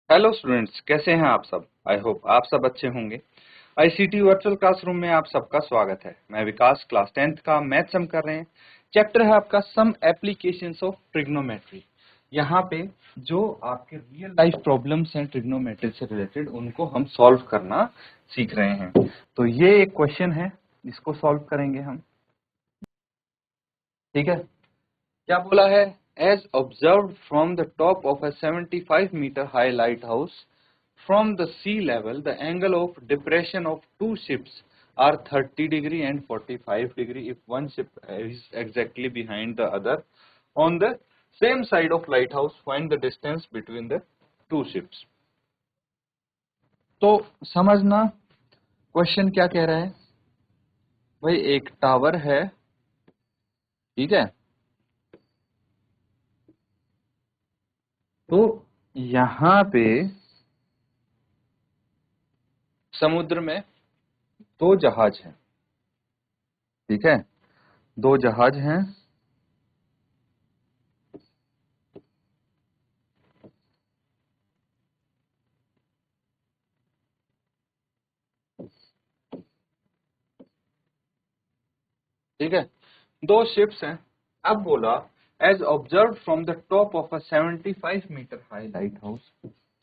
Hello students, कैसे हैं आप सब। आई होप आप सब अच्छे होंगे। आईसीटी वर्चुअल क्लासरूम में आप सबका स्वागत है। मैं विकास, क्लास 10th का मैथ्स हम कर रहे हैं। चैप्टर है आपका सम एप्लीकेशंस ऑफ ट्रिग्नोमेट्री। यहाँ पे जो आपके रियल लाइफ प्रॉब्लम्स हैं ट्रिग्नोमेट्री से रिलेटेड, उनको हम सॉल्व करना सीख रहे हैं। तो ये एक क्वेश्चन है, इसको सॉल्व करेंगे हम। ठीक है, क्या बोला है? As observed from the top of a 75 metre high light house from the sea level, the angle of depression of two ships are 30 degree and 45 degree if one ship is exactly behind the other on the same side of lighthouse. Find the distance between the two ships. तो समझना question क्या कह रहा है। भाई एक tower है, ठीक है, तो यहाँ पे समुद्र में दो जहाज हैं। ठीक है, दो जहाज हैं। ठीक है, दो शिप्स हैं। अब बोला as observe from the top of a 75 metre high light house.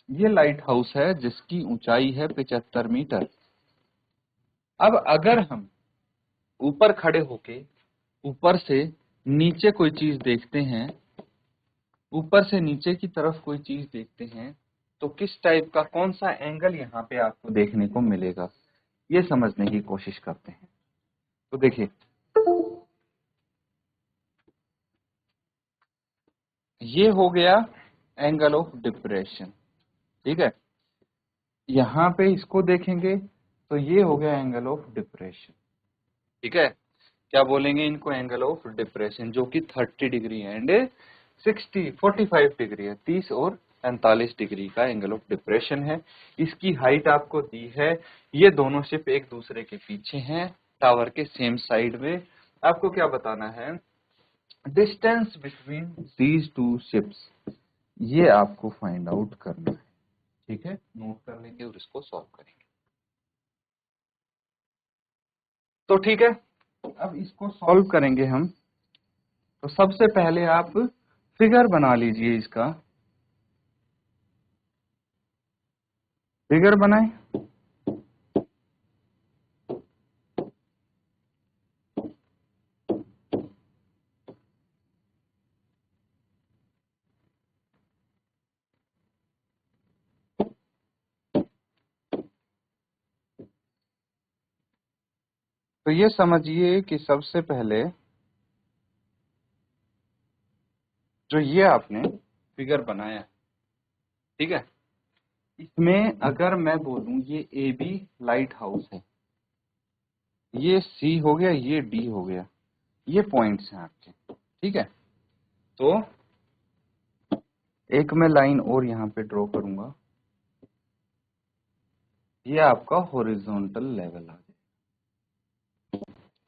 ये लाइट हाउस है जिसकी ऊंचाई है 75 मीटर। अब अगर हम ऊपर खड़े होके ऊपर से नीचे कोई चीज देखते हैं, ऊपर से नीचे की तरफ कोई चीज देखते हैं, तो किस टाइप का कौन सा एंगल यहाँ पे आपको देखने को मिलेगा, ये समझने की कोशिश करते हैं। तो देखिए, ये हो गया एंगल ऑफ डिप्रेशन। ठीक है, यहाँ पे इसको देखेंगे तो ये हो गया एंगल ऑफ डिप्रेशन। ठीक है, क्या बोलेंगे इनको? एंगल ऑफ डिप्रेशन, जो कि 30 डिग्री एंड 45 डिग्री है। 30 और 45 डिग्री का एंगल ऑफ डिप्रेशन है। इसकी हाइट आपको दी है। ये दोनों शिप एक दूसरे के पीछे हैं, टावर के सेम साइड में। आपको क्या बताना है? Distance between these two ships, ये आपको फाइंड आउट करना है। ठीक है, नोट कर लेंगे और इसको सॉल्व करेंगे। तो ठीक है, अब इसको सॉल्व करेंगे हम। तो सबसे पहले आप फिगर बना लीजिए इसका। फिगर बनाएं। तो ये समझिए कि सबसे पहले जो ये आपने फिगर बनाया, ठीक है, इसमें अगर मैं बोलूं ये ए बी लाइट हाउस है, ये सी हो गया, ये डी हो गया, ये पॉइंट्स हैं आपके। ठीक है, तो एक मैं लाइन और यहां पे ड्रॉ करूंगा, ये आपका हॉरिजॉन्टल लेवल आ जाए।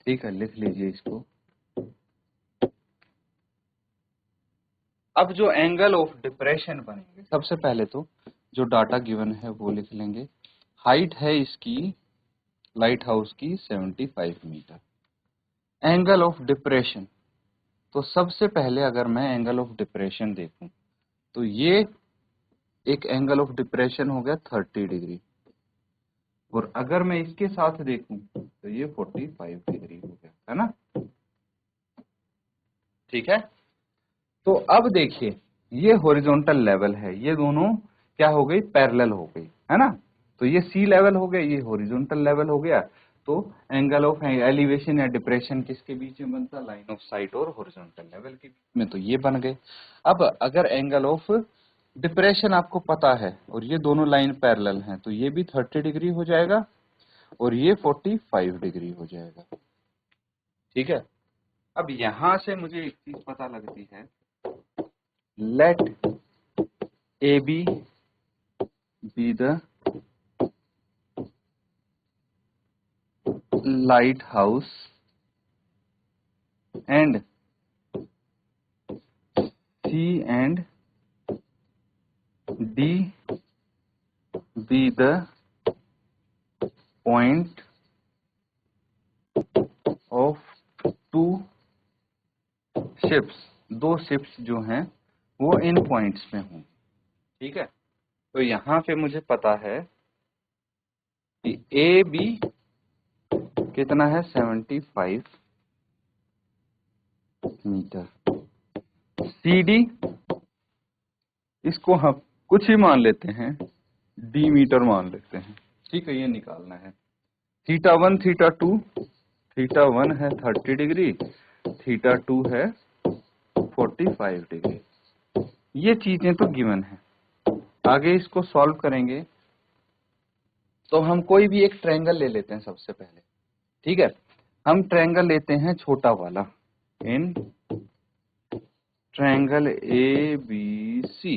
ठीक है, लिख लीजिए इसको। अब जो एंगल ऑफ डिप्रेशन बनेंगे, सबसे पहले तो जो डाटा गिवन है वो लिख लेंगे। हाइट है इसकी लाइट हाउस की 75 मीटर। एंगल ऑफ डिप्रेशन, तो सबसे पहले अगर मैं एंगल ऑफ डिप्रेशन देखूं तो ये एक एंगल ऑफ डिप्रेशन हो गया 30 डिग्री, और अगर मैं इसके साथ देखूं तो ये 45 डिग्री हो गया, है ना। ठीक है, तो अब देखिए, ये हॉरिजॉन्टल लेवल है, ये दोनों क्या हो गई? पैरेलल हो गई, है ना। तो ये सी लेवल हो गया, ये हॉरिजॉन्टल लेवल हो गया। तो एंगल ऑफ एलिवेशन या डिप्रेशन किसके बीच में बनता? लाइन ऑफ साइट और हॉरिजॉन्टल लेवल के बीच में। तो ये बन गए। अब अगर एंगल ऑफ डिप्रेशन आपको पता है और ये दोनों लाइन पैरेलल हैं, तो ये भी 30 डिग्री हो जाएगा और ये 45 डिग्री हो जाएगा। ठीक है, अब यहां से मुझे एक चीज पता लगती है, let AB be the lighthouse and C and D be the point of two ships, दो शिप्स जो हैं वो इन पॉइंट्स में हों। ठीक है, तो यहां पे मुझे पता है कि ए बी कितना है 75 मीटर, सी डी इसको हम कुछ ही मान लेते हैं, डी मीटर मान लेते हैं। ठीक है, ये निकालना है। थीटा 1 थीटा 2, थीटा 1 है 30 डिग्री, थीटा 2 है 45 डिग्री। ये चीजें तो गिवन है। आगे इसको सॉल्व करेंगे तो हम कोई भी एक ट्रायंगल ले लेते हैं सबसे पहले। ठीक है, हम ट्रायंगल लेते हैं छोटा वाला, इन ट्रायंगल ए बी सी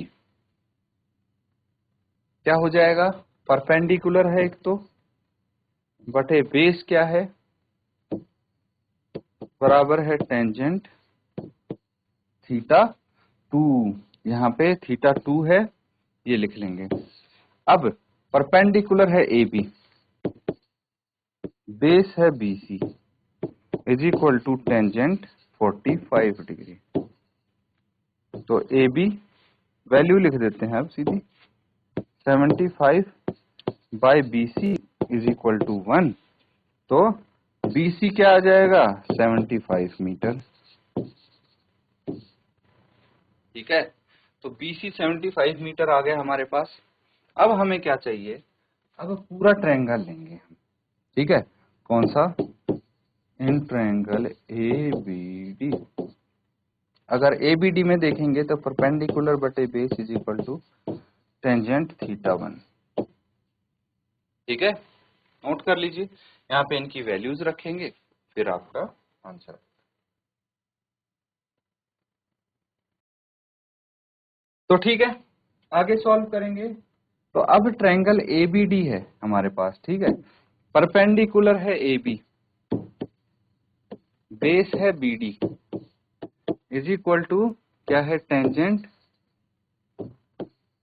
क्या हो जाएगा, परपेंडिकुलर है एक तो, बटे बेस क्या है, बराबर है टेंजेंट थीटा 2। यहाँ पे थीटा 2 है, ये लिख लेंगे। अब परपेंडिकुलर है ए बी, बेस है B C, is equal to tangent 45 degree. तो ए बी वैल्यू लिख देते हैं अब सीधी, 75 by B C is equal to 1। तो बी सी क्या आ जाएगा 75 मीटर। ठीक है, तो बी सी 75 मीटर आ गया हमारे पास। अब हमें क्या चाहिए, अब पूरा ट्रायंगल लेंगे हम। ठीक है, कौन सा, in triangle A B D. अगर ए बी डी में देखेंगे तो परपेंडिकुलर बटे base is equal to tangent theta 1। ठीक है, नोट कर लीजिए, यहाँ पे इनकी वैल्यूज रखेंगे, फिर आपका आंसर। तो ठीक है, आगे सॉल्व करेंगे। तो अब ट्रायंगल ए बी डी है हमारे पास। ठीक है, परपेंडिकुलर है ए बी, बेस है B D, is equal to क्या है टेंजेंट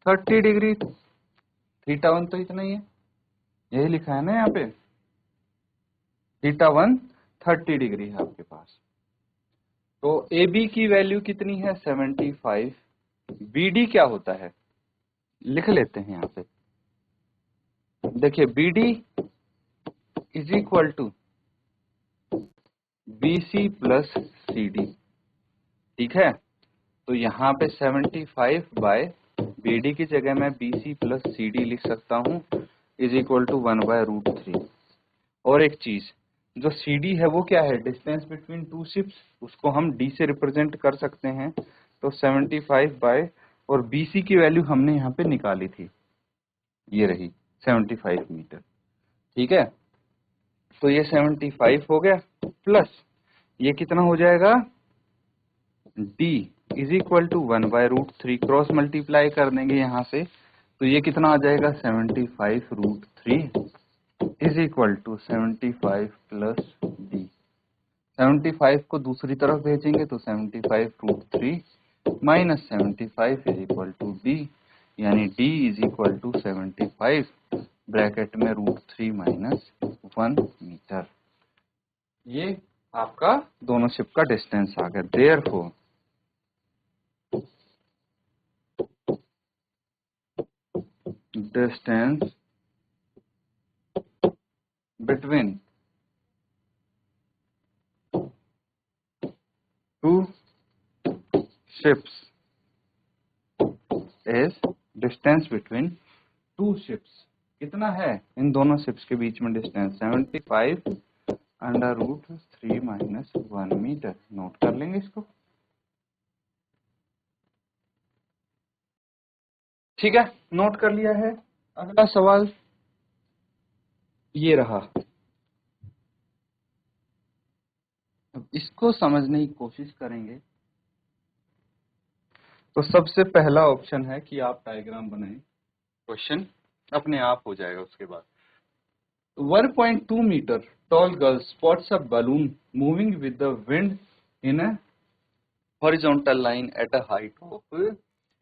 30 डिग्री। थीटा 1 तो इतना ही है, यही लिखा है ना यहाँ पे, थीटा 1 30 डिग्री है आपके पास। तो ए बी की वैल्यू कितनी है 75, बी डी क्या होता है लिख लेते हैं यहाँ पे। देखिए B D is equal to B C plus C D. ठीक है, तो यहाँ पे 75 बाय बी डी की जगह मैं B C plus C D लिख सकता हूँ, इज इक्वल टू 1/√3। और एक चीज, जो सी डी है वो क्या है, डिस्टेंस बिटवीन टू शिप्स, उसको हम डी से रिप्रेजेंट कर सकते हैं। तो 75 बाय, और बी सी की वैल्यू हमने यहाँ पे निकाली थी, ये रही 75 मीटर। ठीक है, तो ये 75 हो गया, प्लस ये कितना हो जाएगा, d is equal to 1/√3, cross multiply कर देंगे यहाँ से, तो ये कितना आ जाएगा 75√3 is equal to 75 plus D. 75 को दूसरी तरफ भेजेंगे तो 75√3 minus 75 is equal to D, यानी d is equal to 75 bracket में √3 माइनस 1 मीटर। ये आपका दोनों शिप का डिस्टेंस आ गया। Therefore distance between two ships is, distance between two ships कितना है, इन दोनों शिप्स के बीच में डिस्टेंस 75 √3 माइनस 1 मीटर। नोट कर लेंगे इसको। ठीक है, नोट कर लिया है। अगला सवाल ये रहा, अब इसको समझने की कोशिश करेंगे। तो सबसे पहला ऑप्शन है कि आप डायग्राम बनाएं, क्वेश्चन अपने आप हो जाएगा। उसके बाद 1.2 meter tall girl spots a balloon moving with the wind in a horizontal line at a height of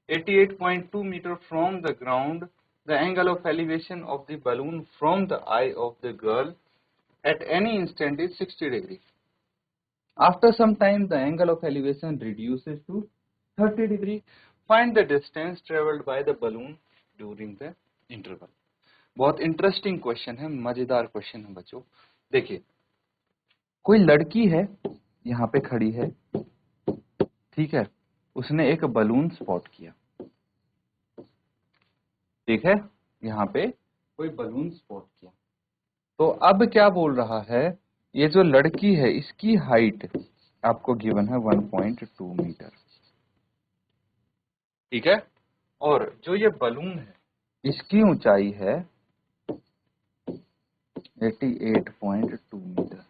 88.2 meter from the ground the angle of elevation of the balloon from the eye of the girl at any instant is 60 degree. After some time the angle of elevation reduces to 30 degree. Find the distance traveled by the balloon during the interval. बहुत interesting question है, मजेदार question है बच्चों। देखिए, कोई लड़की है यहाँ पे खड़ी है, ठीक है, उसने एक बलून स्पॉट किया, ठीक है, यहाँ पे कोई बलून स्पॉट किया। तो अब क्या बोल रहा है, ये जो लड़की है इसकी हाइट आपको गिवन है 1.2 मीटर, ठीक है, और जो ये बलून है इसकी ऊंचाई है 88.2 मीटर।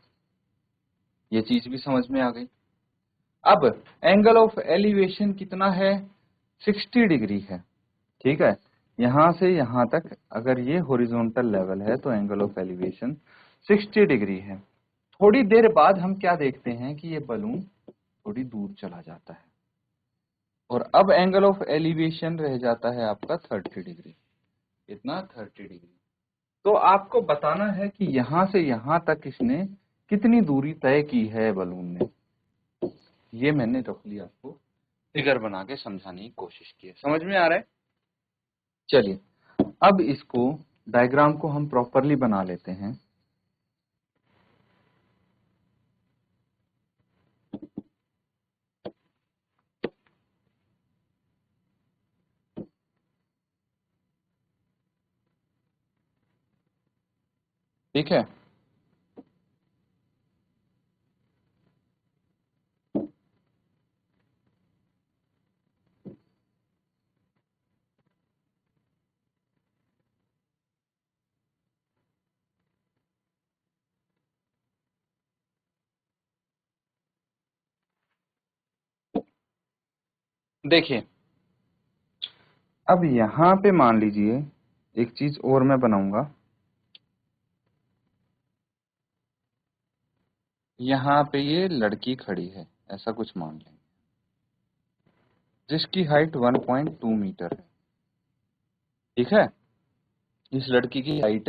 ये चीज भी समझ में आ गई। अब एंगल ऑफ एलिवेशन कितना है, 60 डिग्री है, ठीक है, यहां से यहां तक अगर ये हॉरिजॉन्टल लेवल है तो एंगल ऑफ एलिवेशन 60 डिग्री है। थोड़ी देर बाद हम क्या देखते हैं कि ये बलून थोड़ी दूर चला जाता है और अब एंगल ऑफ एलिवेशन रह जाता है आपका 30 डिग्री। इतना 30 डिग्री। तो आपको बताना है कि यहां से यहां तक इसने कितनी दूरी तय की है बलून ने। ये मैंने रफली आपको फिगर बना के समझाने की कोशिश की है। समझ में आ रहा है? चलिए अब इसको डायग्राम को हम प्रॉपरली बना लेते हैं। ठीक है, देखिए अब यहां पे मान लीजिए एक चीज और मैं बनाऊंगा, यहाँ पे ये लड़की खड़ी है, ऐसा कुछ मान लें, जिसकी हाइट 1.2 मीटर है, ठीक है, इस लड़की की हाइट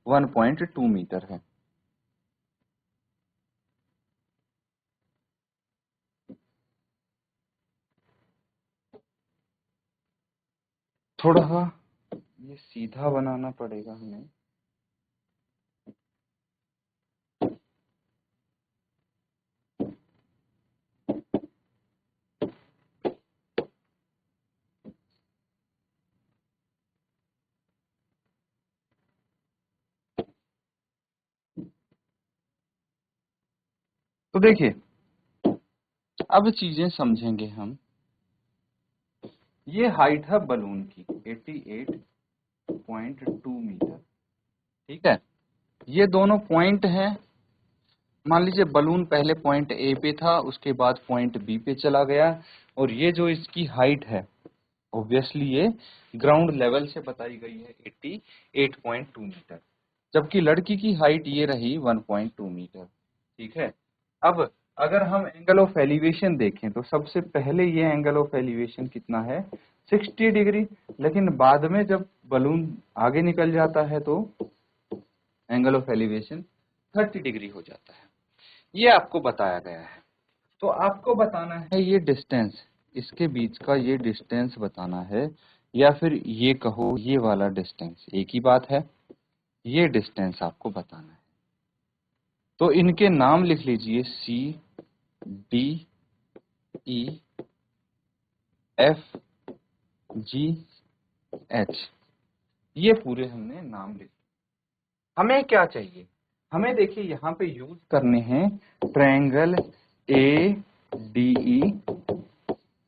1.2 मीटर है। थोड़ा ये सीधा बनाना पड़ेगा हमें। तो देखिए अब चीजें समझेंगे हम। ये हाइट है बलून की 88.2 मीटर, ठीक है, ये दोनों पॉइंट हैं। मान लीजिए बलून पहले पॉइंट ए पे था, उसके बाद पॉइंट बी पे चला गया, और ये जो इसकी हाइट है ऑब्वियसली ये ग्राउंड लेवल से बताई गई है 88.2 मीटर, जबकि लड़की की हाइट ये रही 1.2 मीटर, ठीक है। अब अगर हम एंगल ऑफ एलिवेशन देखें तो सबसे पहले ये एंगल ऑफ एलिवेशन कितना है, 60 डिग्री, लेकिन बाद में जब बलून आगे निकल जाता है तो एंगल ऑफ एलिवेशन 30 डिग्री हो जाता है। ये आपको बताया गया है। तो आपको बताना है ये डिस्टेंस, इसके बीच का ये डिस्टेंस बताना है, या फिर ये कहो ये वाला डिस्टेंस, एक ही बात है, ये डिस्टेंस आपको बताना है। तो इनके नाम लिख लीजिए, C D E F G H, ये पूरे हमने नाम लिखे। हमें क्या चाहिए, हमें देखिए यहाँ पे यूज करने हैं triangle A D E,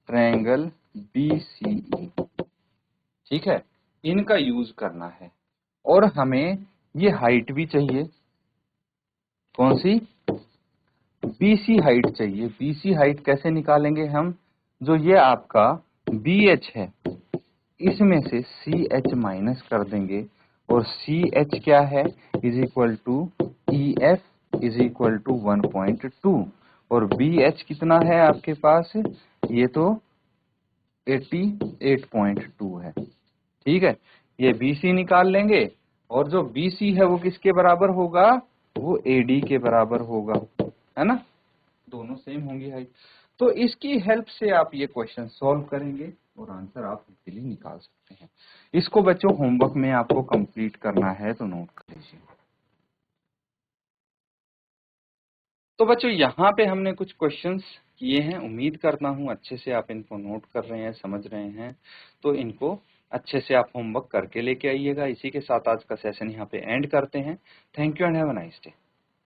triangle B C E, ठीक है, इनका यूज करना है। और हमें ये हाइट भी चाहिए, कौन सी, बीसी हाइट चाहिए। बीसी हाइट कैसे निकालेंगे हम, जो ये आपका बी एच है इसमें से सी एच माइनस कर देंगे, और सी एच क्या है, is equal to E F is equal to 1.2, और बी एच कितना है आपके पास, ये तो 88.2 है, ठीक है। ये BC निकाल लेंगे और जो BC है वो किसके बराबर होगा, वो AD के बराबर होगा, है ना, दोनों सेम होंगी हाइट। तो इसकी हेल्प से आप ये क्वेश्चन सॉल्व करेंगे और आंसर आप इजीली निकाल सकते हैं। इसको बच्चों होमवर्क में आपको कंप्लीट करना है तो नोट कर लीजिए। तो बच्चों यहाँ पे हमने कुछ क्वेश्चंस किए हैं, उम्मीद करता हूँ अच्छे से आप इनको नोट कर रहे हैं, समझ रहे हैं। तो इनको अच्छे से आप होमवर्क करके लेके आइएगा। इसी के साथ आज का सेशन यहाँ पे एंड करते हैं। Thank you and have a nice day.